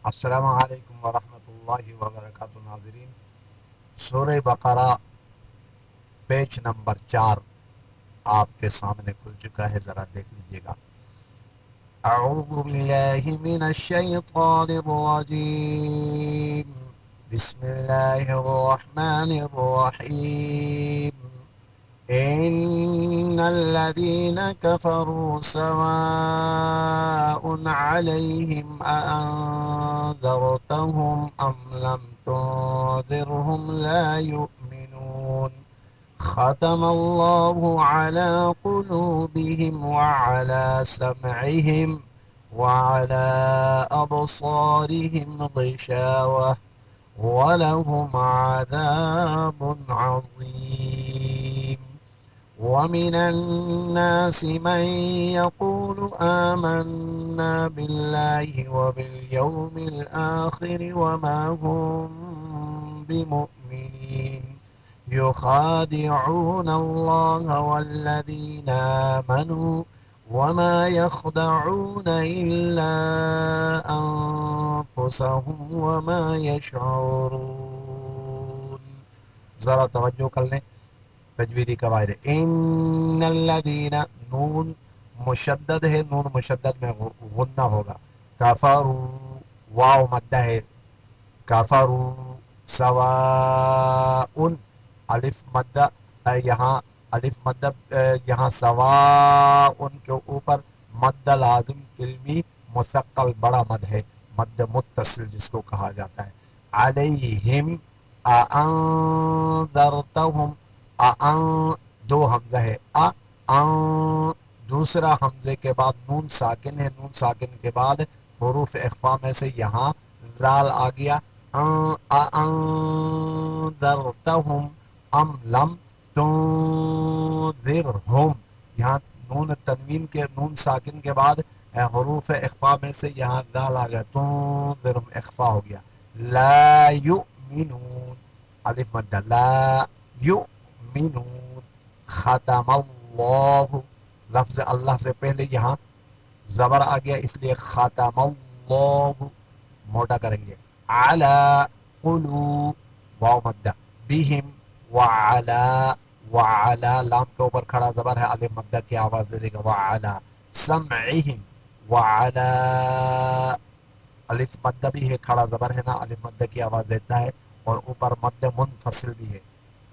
السلام علیکم ورحمۃ اللہ وبرکاتہ ناظرین، سورہ بقرہ پیج نمبر 4 آپ کے سامنے کھل چکا ہے، ذرا دیکھ لیجیے گا۔ اعوذ باللہ من الشیطان الرجیم، بسم اللہ الرحمن الرحیم۔ ان الذين كفروا سواء عليهم أأنذرتهم أم لم تنذرهم لا يؤمنون ختم الله على قلوبهم وعلى سمعهم وعلى أبصارهم غشاوة ولهم عذاب عظيم ومن الناس من يقول آمنا بالله وباليوم الآخر وما هم بمؤمنين يخادعون الله والذين آمنوا وما يخدعون إلا أنفسهم وما يشعرون۔ ذرا توجہ کر لیں، تجویدی قواعد۔ ان الذین، نون مشدد ہے، نون مشدد میں غنہ ہوگا۔ کفروا، واو مدہ ہے، کفروا سواء، الف مدہ یہاں، الف مدہ یہاں سواء کے اوپر مد لازم کلمی مثقل بڑا مد ہے، مد متصل جس کو کہا جاتا ہے۔ علیہم اانذرتہم، دو حمزہ ہے، دوسرا حمزے کے بعد نون ساکن ہے، نون ساکن کے بعد حروف اخفا میں سے یہاں زال آ گیا۔ انذرتہم ام لم تنذرہم، یہاں نون تنوین کے، نون ساکن کے بعد حروف اخفا میں سے یہاں زال آ گیا، تنذرہم اخفا ہو گیا۔ لا یؤمنون، الف مدہ، لا یؤمنون، ختم اللہ، لفظ اللہ سے پہلے یہاں زبر آ گیا، اس لیے ختم اللہ موٹا کریں گے۔ علی قلوب، واو مدہ، بہم وعلا، وعلا لام کے اوپر کھڑا زبر ہے، الف مدہ کی آواز دے دے گا، وعلا سمعہم، وعلا الف مدہ بھی ہے، کھڑا زبر ہے نا، الف مدہ کی آواز دیتا ہے، اور اوپر مد منفصل بھی ہے۔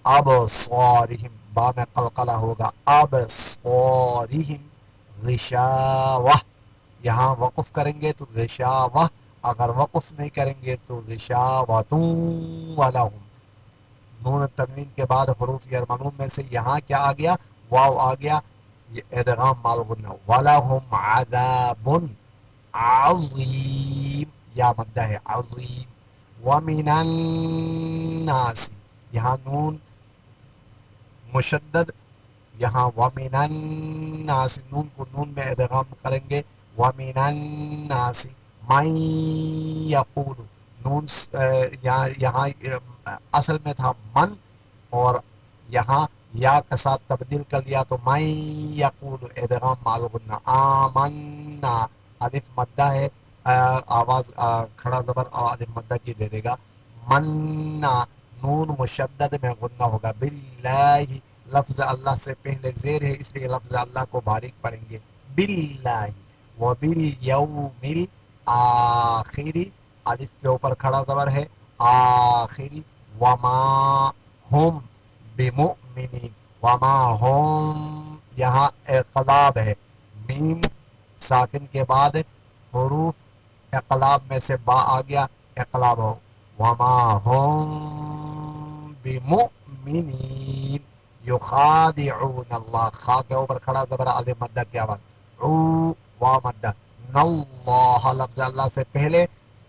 ابصارہم، با میں قلقلہ ہوگا، ابصارہم غشاوہ، یہاں وقف کریں گے تو غشاوہ، اگر وقف نہیں کریں گے تو غشاوۃ ولہم، نون تنوین کے بعد حروف یرمنون میں سے یہاں کیا آ گیا، واو آ گیا، یہ ادغام مال غنہ، ولہم عذاب عظیم، یا مدہ ہے عظیم۔ ومن الناس، یہاں نون مشدد، یہاں ومن الناس، نون کو نون میں ادغام کریں گے، ومن الناس من یقول، نون یہاں اصل میں تھا من، اور یہاں یا کے ساتھ تبدیل کر لیا تو من یقول ادغام مال غنہ، آمنا الف مدہ ہے، آواز کھڑا زبر الف مدہ کی دے دے گا، منا نون مشدد میں غنہ ہوگا، باللہ لفظ اللہ سے پہلے زیر ہے، اس لیے لفظ اللہ کو باریک پڑھیں گے، باللہ وبالیوم الآخری، الف کے اوپر کھڑا زبر ہے، آخری، وما ہم بمؤمنین، وما ہم یہاں اقلاب ہے، میم ساکن کے بعد حروف اقلاب میں سے با آ گیا، اقلاب ہو، وما ہم بمؤمنین یخادعون اللہ، خا کے اوپر کھڑا زبر الف مدہ کی آواز، او وا مدہ، ناللہ لفظ اللہ سے پہلے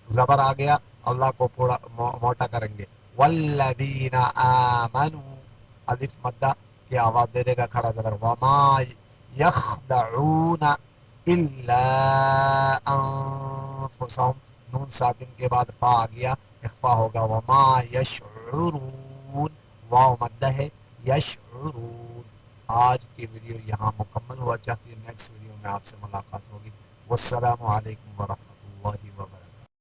زبر آ گیا، اللہ کو پورا موٹا کریں گے، والذین آمنوا الف مدہ کی آواز دے دے گا کھڑا زبر، وما یخدعون الا انفسهم، نون ساکن کے بعد فا آ گیا، اخفا ہوگا، وما یشعرون، واو مدہ ہے، یشعرون۔ آج کی ویڈیو یہاں مکمل ہوا، چاہتی ہے نیکسٹ ویڈیو میں آپ سے ملاقات ہوگی۔ والسلام علیکم ورحمۃ